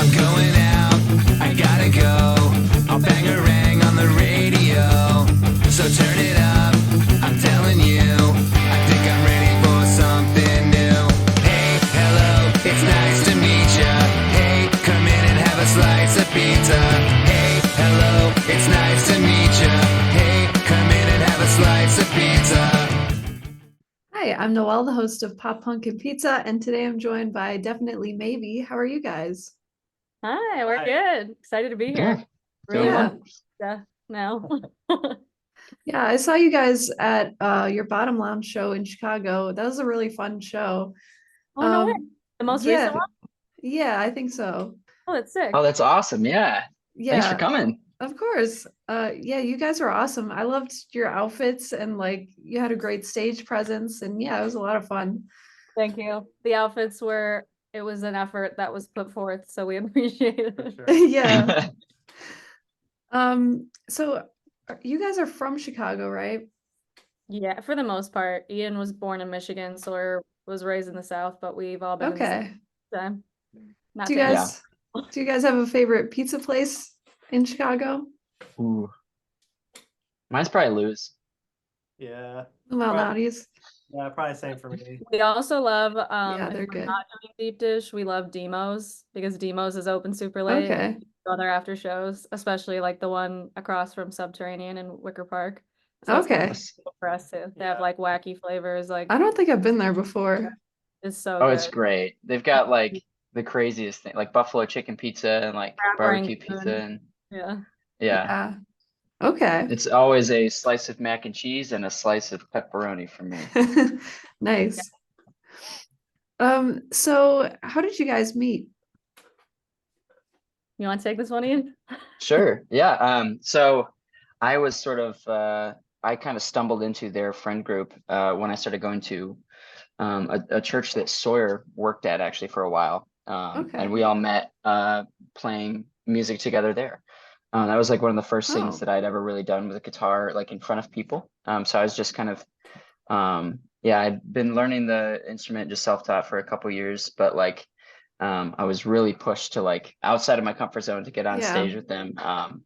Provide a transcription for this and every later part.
I'm going out, I gotta go. I'll bang a rang on the radio. So turn it up, I'm telling you. I think I'm ready for something new. Hey, hello, it's nice to meet ya. Hey, come in and have a slice of pizza. Hey, hello, it's nice to meet ya. Hey, come in and have a slice of pizza. Hi, I'm Noelle, the host of Pop Punk and Pizza, and today I'm joined by Definitely Maybe. How are you guys? Hi, we're good. Excited to be here. Good. Really Doing Yeah, well. stuff now. yeah, I saw you guys at your Bottom Lounge show in Chicago. That was a really fun show. Oh, no way. Um, The most recent yeah, one? yeah, I think so. Oh, that's sick. Oh, that's awesome. Yeah. Thanks for Yeah, coming. of course. Yeah, you guys were awesome. I loved your outfits and like you had a great stage presence, and yeah, it was a lot of fun. Thank you. The outfits were, it was an effort that was put forth, so we appreciate it. For sure. Yeah. So you guys are from Chicago, right? Yeah, for the most part. Ian was born in Michigan, so was raised in the South, but we've all been in the South. Okay. So, not Do you to Yeah. guys do you guys have a favorite pizza place in Chicago? Ooh. Mine's probably lose. Yeah. Malnati's. Yeah, probably same for me. We also love, Yeah, if they're we're good. not doing deep dish, we love Demos because Demos is open super late. Okay. Go there after shows, especially like the one across from Subterranean in Wicker Park. So it's kind of Okay. cool for us too. They have like wacky flavors, like I don't think I've been there before. it's so Oh, it's good. great. They've got like the craziest thing, like buffalo chicken pizza and like Crab barbecue pizza rangoon. and Yeah. yeah. Yeah. Okay. It's always a slice of mac and cheese and a slice of pepperoni for me. Yeah. Nice. So how did you guys meet? You want to take this one, Ian? Sure. Yeah. So I was sort of I kind of stumbled into their friend group when I started going to a church that Sawyer worked at actually for a while. And Okay. we all met playing music together there. That was like one of the first things Oh, that I'd ever really done with a guitar, like in front of people. So I was just kind of, yeah, I'd been learning the instrument just self-taught for a couple years, but like, I was really pushed to like outside of my comfort zone to get on yeah. stage with them.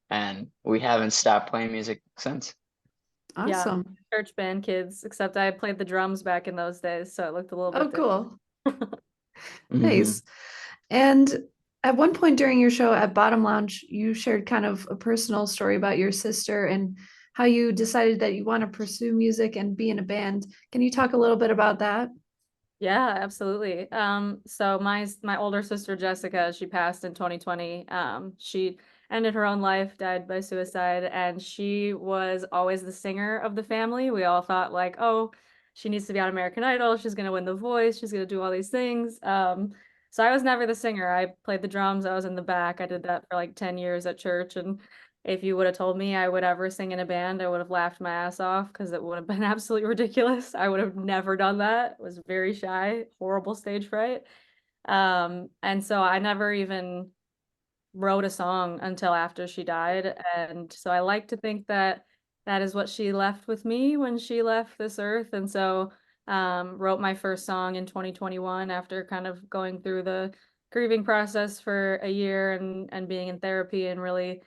And we haven't stopped playing music since. Yeah. Awesome. Church band kids, except I played the drums back in those days, so it looked a little Oh, bit different. cool. Hmm. Nice. And at one point during your show at Bottom Lounge, you shared kind of a personal story about your sister and how you decided that you want to pursue music and be in a band. Can you talk a little bit about that? Yeah, absolutely. So my older sister Jessica, she passed in 2020. She ended her own life, died by suicide, and she was always the singer of the family. We all thought like, oh, she needs to be on American Idol. She's gonna win The Voice. She's gonna do all these things. So I was never the singer. I played the drums. I was in the back. I did that for like 10 years at church, and if you would have told me I would ever sing in a band, I would have laughed my ass off because it would have been absolutely ridiculous. I would have never done that. Was very shy, horrible stage fright. And so I never even wrote a song until after she died. And so I like to think that that is what she left with me when she left this earth. And so wrote my first song in 2021 after kind of going through the grieving process for a year and being in therapy and really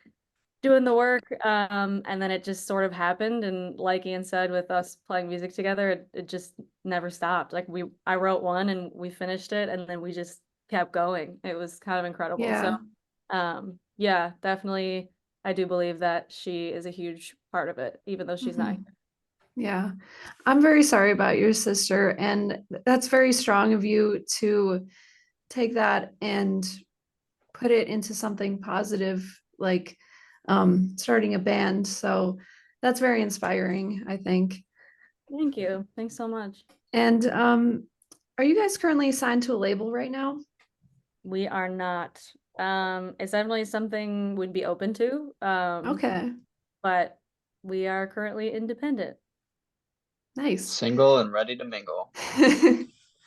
doing the work, and then it just sort of happened, and like Ian said, with us playing music together, it just never stopped. Like I wrote one and we finished it, and then we just kept going. It was kind of incredible. So Yeah. yeah, definitely I do believe that she is a huge part of it, even though she's not Mhm. Yeah. I'm very sorry about your sister, and that's very strong of you to take that and put it into something positive, like starting a band. So that's very inspiring, I think. here. Thank you. Thanks so much. And are you guys currently signed to a label right now? We are not. It's definitely something we'd be open to. Okay, But we are currently independent. nice. Single and ready to mingle.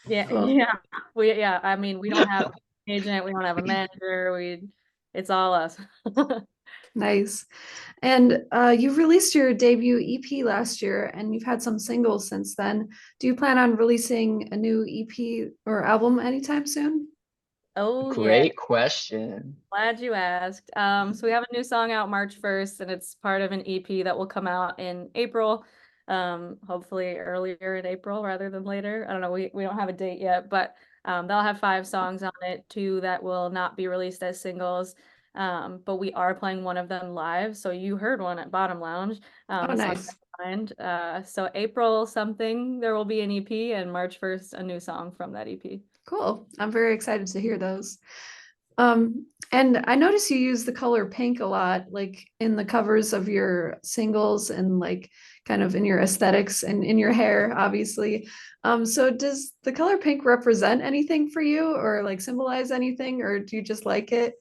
Yeah, Cool. yeah. I mean, we don't have an agent, we don't have a manager, it's all us. Nice. And you released your debut EP last year, and you've had some singles since then. Do you plan on releasing a new EP or album anytime soon? Oh yeah, Great question. glad you asked. So we have a new song out March 1st, and it's part of an EP that will come out in April. Hopefully earlier in April rather than later. I don't know, we don't have a date yet, but they'll have 5 songs on it, 2 that will not be released as singles. But we are playing one of them live. So you heard one at Bottom Lounge. Oh, The song nice. Mind. So April something there will be an EP, and March 1st a new song from that EP. Cool. I'm very excited to hear those. And I notice you use the color pink a lot, like in the covers of your singles and like kind of in your aesthetics and in your hair, obviously. So does the color pink represent anything for you or like symbolize anything, or do you just like it?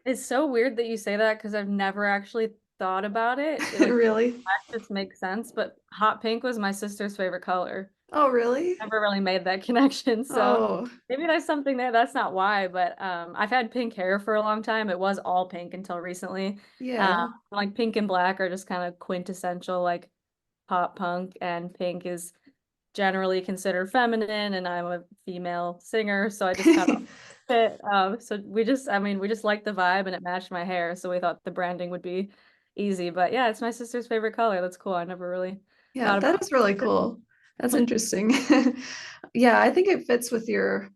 It's so weird that you say that because I've never actually thought about it. Like Really? that just makes sense, but hot pink was my sister's favorite color. Oh, really? Never really made that connection, so Oh, maybe there's something there. That's not why, but I've had pink hair for a long time. It was all pink until recently. yeah. Like pink and black are just kind of quintessential like pop punk, and pink is generally considered feminine, and I'm a female singer, so I just kind of fit. So we just liked the vibe and it matched my hair, so we thought the branding would be easy. But yeah, it's my sister's favorite color. That's cool. I never really Yeah, thought that about is really cool. That's interesting. Yeah, I think it fits with your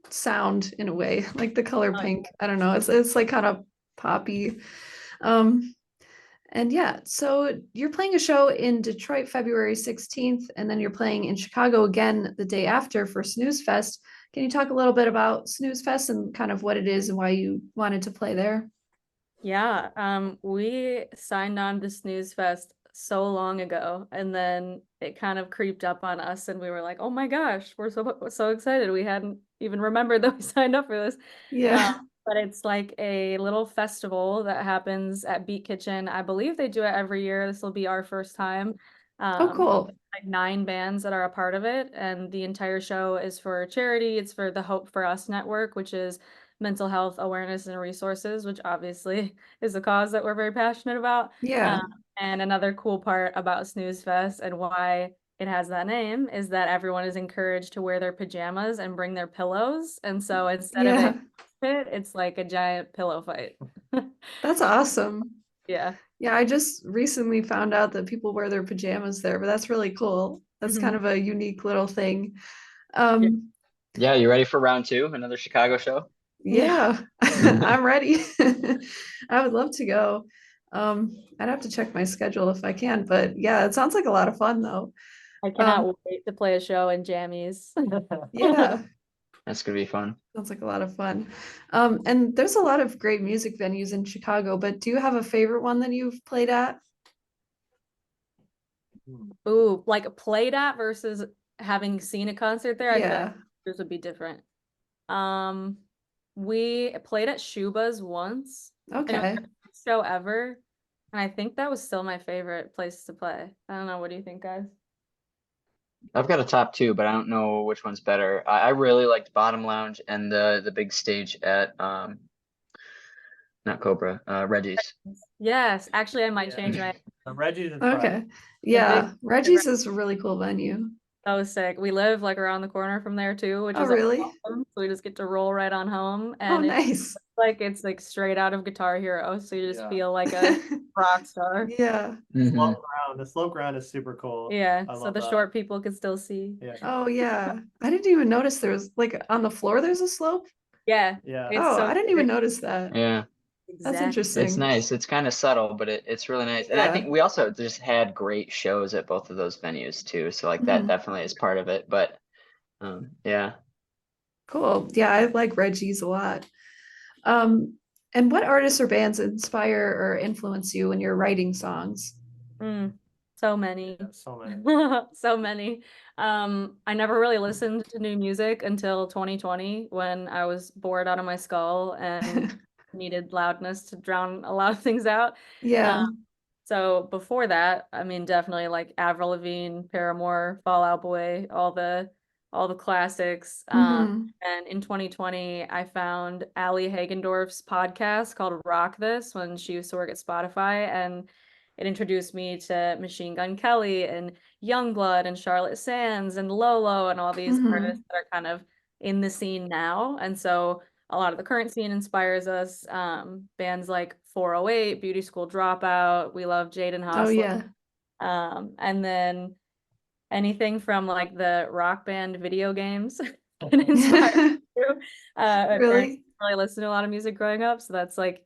sound in a way, like the color it. pink. I don't know. It's like kind of poppy. Um, and yeah, so you're playing a show in Detroit February 16th, and then you're playing in Chicago again the day after for Snüzfest. Can you talk a little bit about Snüzfest and kind of what it is and why you wanted to play there? Yeah, we signed on to Snooze so long ago, and then it kind of creeped up on us, and we were like, "Oh my gosh, we're so excited! We hadn't even remembered that we signed up for this." Um, Yeah. but it's like a little festival that happens at Beat Kitchen. I believe they do it every year. This will be our first time. Oh, Um, cool. like 9 bands that are a part of it, and the entire show is for charity. It's for the Hope for Us network, which is mental health awareness and resources, which obviously is a cause that we're very passionate about. Yeah. Um, and another cool part about Snooze Fest and why it has that name is that everyone is encouraged to wear their pajamas and bring their pillows. And so instead of a Yeah. pit, it's like a giant pillow fight. That's awesome. Yeah. Yeah, I just recently found out that people wear their pajamas there, but that's really cool. That's kind Mhm. of a unique little thing. Yeah. Um, Yeah, you ready for round two? Another Chicago show? Yeah. yeah, I'm ready. I would love to go. I'd have to check my schedule if I can, but yeah, it sounds like a lot of fun though. I Um, cannot wait to play a show in jammies. yeah, That's gonna be fun. sounds like a lot of fun. And there's a lot of great music venues in Chicago, but do you have a favorite one that you've played at? Ooh, like played at versus having seen a concert there, I feel like Yeah. this would be different. Um, we played at Shuba's once, and it was Okay. the best show ever. And I think that was still my favorite place to play. I don't know. What do you think, guys? I've got a top two, but I don't know which one's better. I really liked Bottom Lounge and the big stage at not Cobra, Reggie's. Yes, actually, I might Yeah. change my Reggie's is Okay. fun. Yeah. big Reggie's is a really cool venue. so sick. We live like around the corner from there too, which Oh, is really? awesome. So we just get to roll right on home, Oh, and nice. it's like straight out of Guitar Hero. So you just Yeah. feel like a rock star. Yeah. Mhm. Slope ground. The slope ground is super cool. Yeah, I so love the that. short people could still see. Yeah. Oh, yeah. I didn't even notice there was like on the floor there's a slope. Yeah, Yeah. it's Oh, so I didn't even notice that. Yeah, That's exactly. it's interesting. nice. It's kind of subtle, but it's really nice. And I Yeah. think we also just had great shows at both of those venues too. So like that Mhm. definitely is part of it. But yeah. Cool. Yeah, I like Reggie's a lot. Um, and what artists or bands inspire or influence you when you're writing songs? Mm, so many. Yeah, so many. So many. I never really listened to new music until 2020 when I was bored out of my skull and needed loudness to drown a lot of things out. Yeah. So before that, I mean, definitely like Avril Lavigne, Paramore, Fall Out Boy, all the classics. Hmm. And in 2020, I found Ali Hagendorf's podcast called Rock This when she used to work at Spotify, and it introduced me to Machine Gun Kelly and Youngblood and Charlotte Sands and Lolo and all these artists Hmm. that are kind of in the scene now. And so a lot of the current scene inspires us. Bands like 408, Beauty School Dropout. We love Jaden Oh Hosley. yeah. And then anything from like the Rock Band video games can inspire me too. My parents Really? didn't really listen to a lot of music growing up, so that's like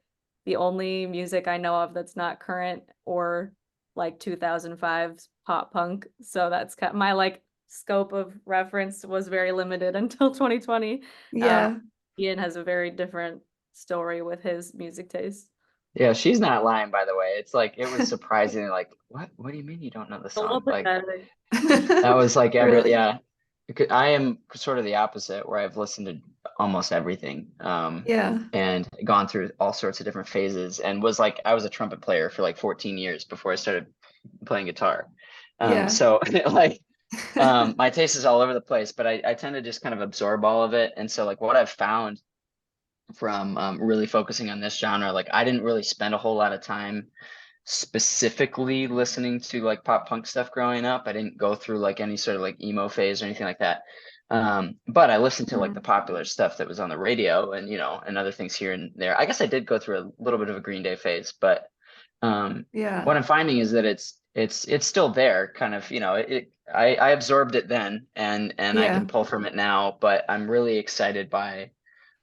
the only music I know of that's not current or like 2005's pop punk. So that's kind my like scope of reference was very limited until 2020. Yeah. Ian has a very different story with his music taste. Yeah, she's not lying, by the way. It's like it was surprising. Like, what do you mean you don't know the A little song? Like pathetic. that was like Really? yeah. Because I am sort of the opposite, where I've listened to almost everything, Yeah. and gone through all sorts of different phases, and was like I was a trumpet player for like 14 years before I started playing guitar. Yeah. So like my taste is all over the place, but I tend to just kind of absorb all of it. And so like what I've found from really focusing on this genre, like I didn't really spend a whole lot of time specifically listening to like pop punk stuff growing up. I didn't go through like any sort of like emo phase or anything like that. But I listened to like the popular stuff that was on the radio and and other things here and there. I guess I did go through a little bit of a Green Day phase, but Yeah. what I'm finding is that it's still there, kind of, I absorbed it then, and I Yeah. can pull from it now, but I'm really excited by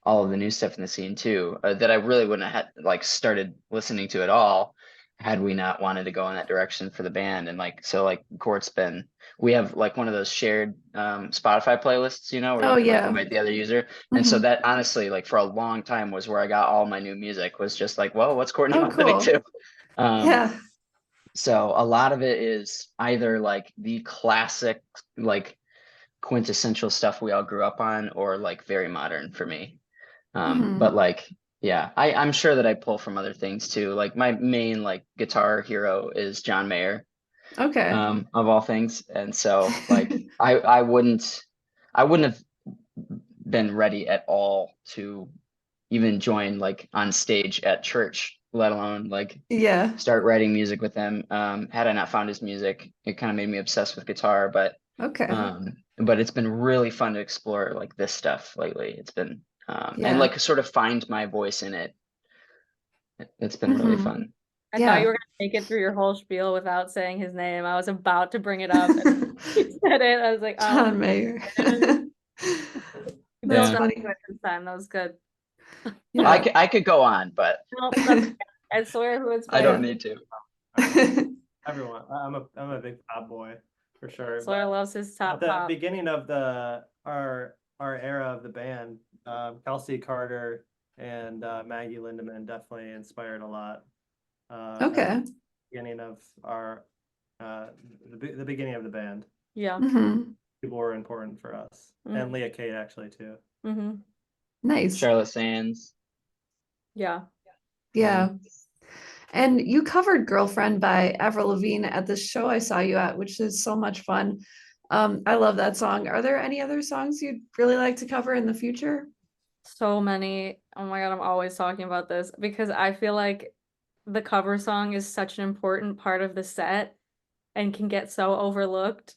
all of the new stuff in the scene too, that I really wouldn't have had, like started listening to at all had we not wanted to go in that direction for the band. And like so like Court's been, we have like one of those shared Spotify playlists, where Oh you can like yeah. invite the other user. And so Mhm. that honestly, like for a long time, was where I got all my new music, was just like, well, what's Courtney Oh listening cool. to? Yeah. So a lot of it is either like the classic, like quintessential stuff we all grew up on, or like very modern for me. But Mhm. like, yeah, I'm sure that I pull from other things too. Like my main like guitar hero is John Mayer, Okay. of all things. And so like I wouldn't have been ready at all to even join like on stage at church, let alone like Yeah. start writing music with him. Had I not found his music, it kind of made me obsessed with guitar, Okay. but it's been really fun to explore like this stuff lately. It's been and Yeah. like sort of find my voice in it. It's been really Mhm. fun. I thought you Yeah. were gonna make it through your whole spiel without saying his name. I was about to bring it up and you said it. I was like, John Mayer. you That's built Yeah. up funny. to it this time. That was good. Yeah. I could go on, but No, that's okay. I swear who I don't inspired. need to. Everyone, I'm a big pop boy for sure. Sawyer loves his At top the pop. beginning of our era of the band, Kelsey Carter and Maggie Lindemann definitely inspired a lot. At Okay. the beginning of our the beginning of the band, Yeah. Mhm. people were important for us, and Leah Kate actually too. Mm-hmm. Nice. Charlotte Sands. Yeah. Yeah. And you covered Girlfriend by Avril Lavigne at this show I saw you at, which is so much fun. I love that song. Are there any other songs you'd really like to cover in the future? So many. Oh my God, I'm always talking about this because I feel like the cover song is such an important part of the set and can get so overlooked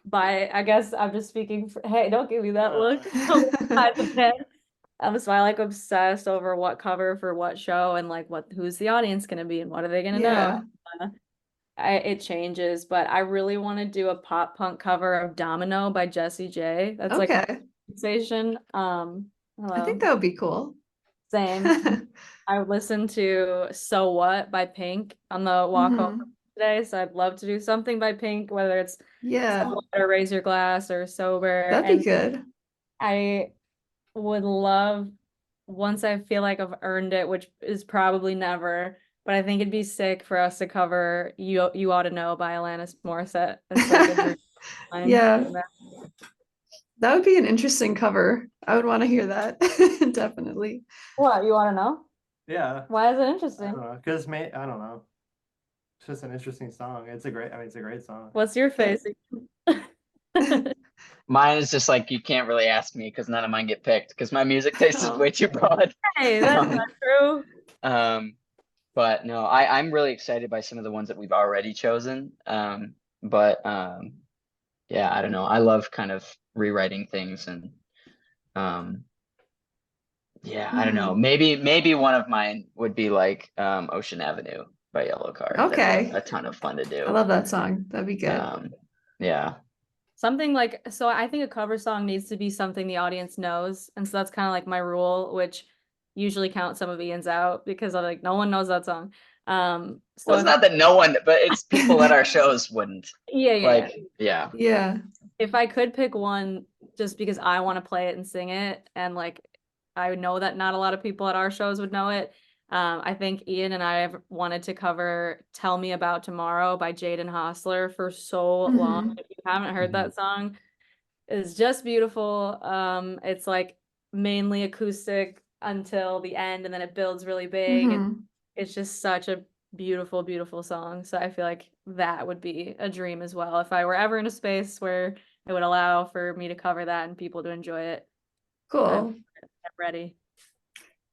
by, I guess I'm just speaking for, hey, don't give me that look. By the band. So I like obsessed over what cover for what show and like who's the audience gonna be and what are they gonna Yeah. know. It changes, but I really want to do a pop punk cover of Domino by Jessie J. That's like my Okay. sensation. I think that would be cool. Same. I listened to So What by Pink on the walk home Mhm. today, so I'd love to do something by Pink, whether it's Yeah, So What or Raise Your Glass or Sober. that'd be And good. I would love, once I feel like I've earned it, which is probably never, but I think it'd be sick for us to cover You Ought to Know by Alanis Morissette. That's like a dream of mine. Yeah, that would be an interesting cover. I would want to hear that. Definitely. What, you want to know? Yeah, Why is it I interesting? don't know, because I don't know. It's just an interesting song. It's a great song. What's your face? Mine is just like you can't really ask me because none of mine get picked because my music taste is Oh. way too broad. Hey, that's not true. But no, I'm really excited by some of the ones that we've already chosen. But yeah, I don't know. I love kind of rewriting things and yeah, I don't know. Maybe one of mine would be like Ocean Avenue by Yellow Card. That'd Okay. be a ton of fun to I do. love that song. That'd be good. Yeah. Something like, so I think a cover song needs to be something the audience knows. And so that's kind of like my rule, which usually counts some of Ian's out because I'm like, no one knows that song. Well, So it's not that no one, but it's people at our shows wouldn't. yeah. Like, yeah. Yeah. If I could pick one just because I want to play it and sing it, and like I know that not a lot of people at our shows would know it. I think Ian and I have wanted to cover Tell Me About Tomorrow by Jaden Hostler for so long. Mhm. If you haven't heard that song, it's just beautiful. It's like mainly acoustic until the end, and then it builds really big, and Mhm. it's just such a beautiful, beautiful song. So I feel like that would be a dream as well. If I were ever in a space where it would allow for me to cover that and people to enjoy it, I'm Cool. ready.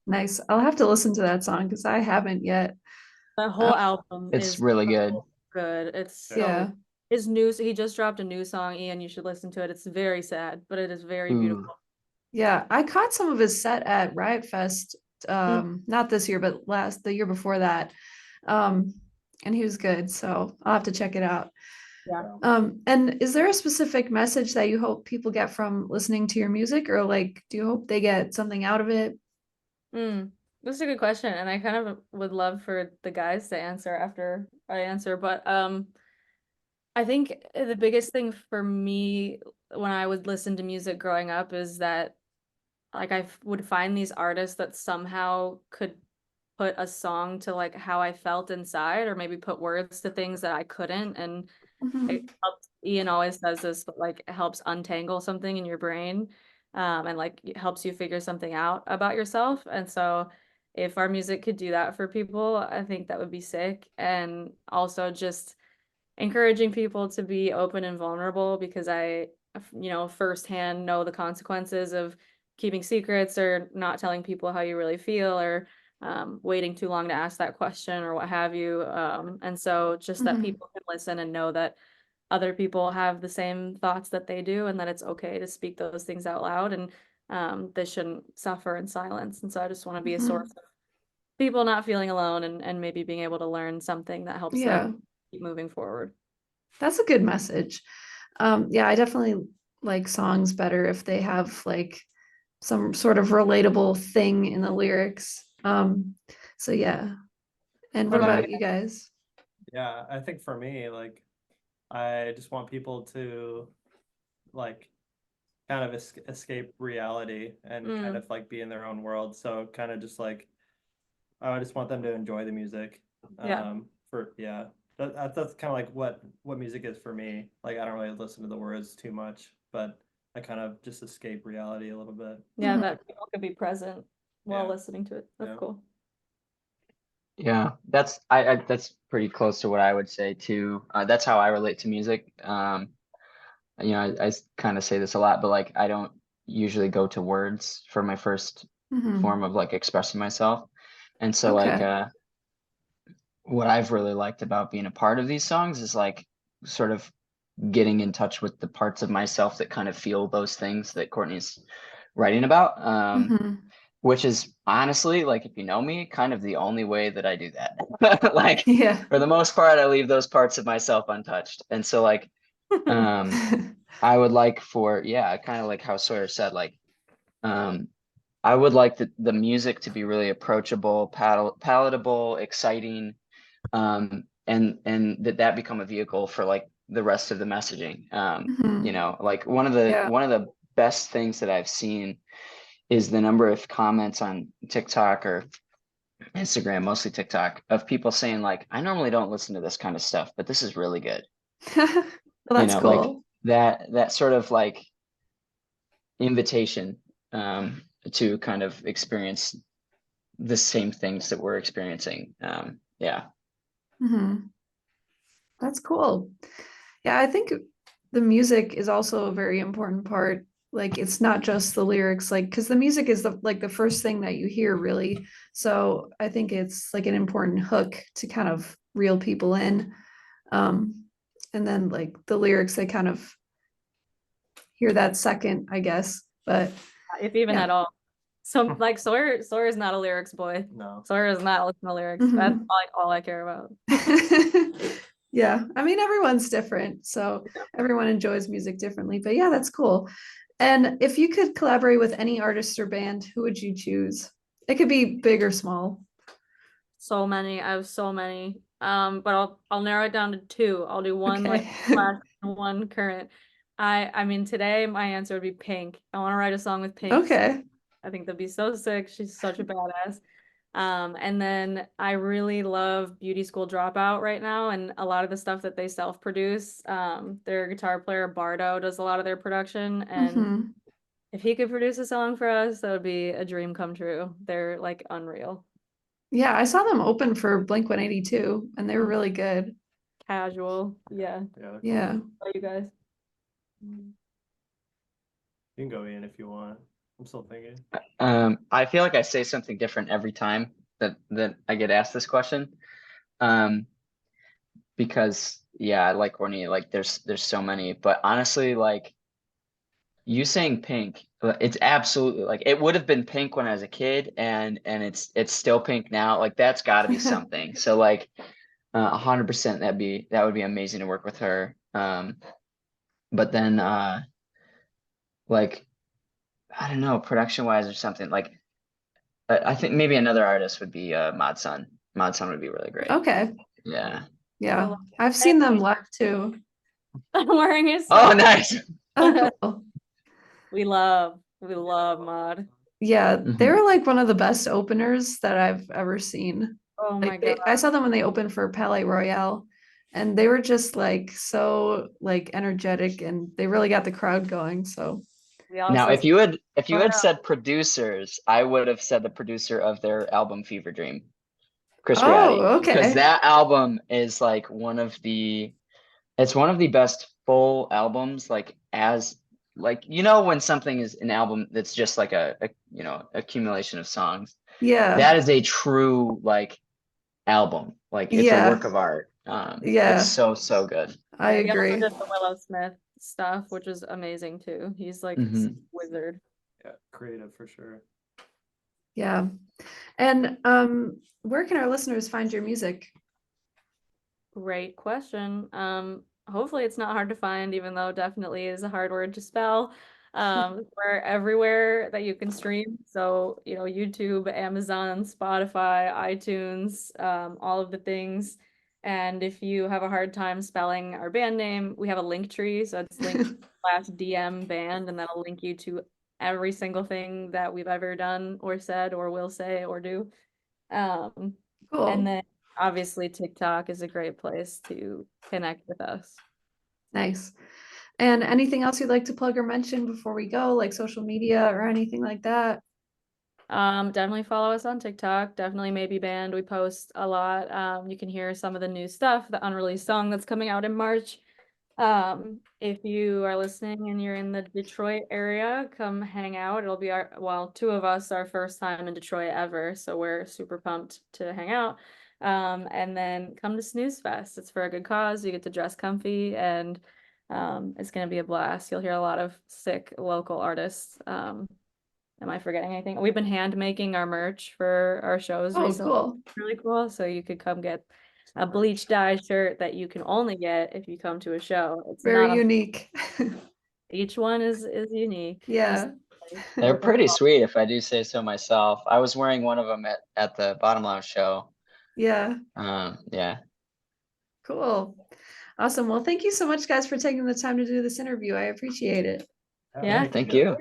Nice. I'll have to listen to that song because I haven't yet. The whole album It's is really good. so good. It's so Yeah. his new he just dropped a new song, Ian. You should listen to it. It's very sad, but it is very Ooh. beautiful. Yeah. I caught some of his set at Riot Fest. Not this year, but the year before that. And he was good. So I'll have to check it out. Yeah. And is there a specific message that you hope people get from listening to your music, or like, do you hope they get something out of it? That's a good question, and I kind of would love for the guys to answer after I answer, but I think the biggest thing for me when I would listen to music growing up is that like would find these artists that somehow could put a song to like how I felt inside, or maybe put words to things that I couldn't, and Mhm. it helps. Ian always says this, but like it helps untangle something in your brain, and like it helps you figure something out about yourself. And so if our music could do that for people, I think that would be sick. And also just encouraging people to be open and vulnerable, because firsthand know the consequences of keeping secrets or not telling people how you really feel, or waiting too long to ask that question or what have you. And so just that Mhm. people can listen and know that other people have the same thoughts that they do, and that it's okay to speak those things out loud, and they shouldn't suffer in silence. And so I just want to be a Mhm. source of people not feeling alone, and maybe being able to learn something that helps Yeah, them keep moving forward. that's a good message. Yeah, I definitely like songs better if they have like some sort of relatable thing in the lyrics. So yeah. And what What about about you? you guys? Yeah, I think for me, like, I just want people to like kind of escape reality and kind of like be in their own world. So kind of just like I just want them to enjoy the music. Yeah. That's kind of like what music is for me. Like I don't really listen to the words too much, but I kind of just escape reality a little bit. Yeah, Mhm. that people could be present while Yeah. listening to it. That's Yeah. cool. Yeah, that's pretty close to what I would say too. That's how I relate to music. I kind of say this a lot, but like I don't usually go to words for my first Mhm. form of like expressing myself. And so like Okay. what I've really liked about being a part of these songs is like sort of getting in touch with the parts of myself that kind of feel those things that Courtney's writing about. Mhm. Which is honestly, like, if you know me, kind of the only way that I do that. Like, Yeah. for the most part, I leave those parts of myself untouched. And so, like, I would like for, yeah, kind of like how Sawyer said, like, I would like the music to be really approachable, palatable, exciting, and that become a vehicle for like the rest of the messaging. Mhm. Like Yeah. one of the best things that I've seen is the number of comments on TikTok or Instagram, mostly TikTok, of people saying like, I normally don't listen to this kind of stuff, but this is really good. Well, that's Like cool. that sort of like invitation to kind of experience the same things that we're experiencing. Yeah. Mhm. That's cool. Yeah, I think the music is also a very important part. Like it's not just the lyrics, like because the music is the first thing that you hear, really. So I think it's like an important hook to kind of reel people in. Um, and then like the lyrics, they kind of hear that second, I guess. But If even yeah. at all. So like Sawyer's not a lyrics boy. No. Sawyer is not listening to lyrics. That's Mhm. like all I care about. Yeah, I mean, everyone's different, so everyone enjoys music differently, but yeah, that's cool. And if you could collaborate with any artist or band, who would you choose? It could be big or small. So many. I have so many. But I'll narrow it down to two. I'll do one like Okay. classic and one current. I mean today my answer would be Pink. I want to write a song with Pink. Okay. I think that'd be so sick. She's such a badass. And then I really love Beauty School Dropout right now, and a lot of the stuff that they self-produce. Their guitar player Bardo does a lot of their production, and Mhm. if he could produce a song for us, that would be a dream come true. They're like unreal. Yeah, I saw them open for Blink-182 and they were really good. Casual. Yeah. Yeah. they're cool. Yeah. How about you guys? You can go in if you want. I'm still thinking. I feel like I say something different every time that I get asked this question. Because yeah, I like Courtney, like there's so many, but honestly, like you saying Pink, it's absolutely like it would have been Pink when I was a kid, and it's still Pink now. Like that's got to be something. So like 100% that would be amazing to work with her. But then like I don't know, production wise or something like I think maybe another artist would be Mod Sun. Mod Sun would be really great. Okay. Yeah. Yeah. I've seen them live too. I'm wearing his Oh, song. nice. Oh, cool. We love Mod. Yeah, they Mhm. were like one of the best openers that I've ever seen. Oh my Like god. I saw them when they opened for Palais Royale, and they were just like so like energetic, and they really got the crowd going. So We Now, also if you had Wow. said producers, I would have said the producer of their album Fever Dream, Chris Oh, Briatti, because okay. that album is like it's one of the best full albums. Like as like when something is an album that's just like a accumulation of songs. Yeah. That is a true like album. Like it's a Yeah. work of art. Yeah. It's so good. I he also agree. did the Willow Smith stuff, which is amazing too. He's like Mhm. a wizard. Yeah, creative for sure. Yeah. And where can our listeners find your music? Great question. Hopefully it's not hard to find, even though definitely is a hard word to spell. We're everywhere that you can stream. So, YouTube, Amazon, Spotify, iTunes, all of the things. And if you have a hard time spelling our band name, we have a link tree. So it's link/DM band, and that'll link you to every single thing that we've ever done or said or will say or do. And Cool. then obviously TikTok is a great place to connect with us. Nice. And anything else you'd like to plug or mention before we go, like social media or anything like that? Definitely follow us on TikTok. Definitely Maybe Band. We post a lot. You can hear some of the new stuff, the unreleased song that's coming out in March. If you are listening and you're in the Detroit area, come hang out. It'll be two of us, our first time in Detroit ever, so we're super pumped to hang out. And then come to Snüzfest. It's for a good cause. You get to dress comfy, and it's gonna be a blast. You'll hear a lot of sick local artists. Am I forgetting anything? We've been hand making our merch for our shows Oh, recently. cool. Really cool. So you could come get a bleach dye shirt that you can only get if you come to a show. It's Very not unique. each one is unique. Yeah. They're pretty sweet, if I do say so myself. I was wearing one of them at the Bottom Lounge show. Yeah. Yeah. Cool. Awesome. Well, thank you so much, guys, for taking the time to do this interview. I appreciate it. Yeah. Thank you.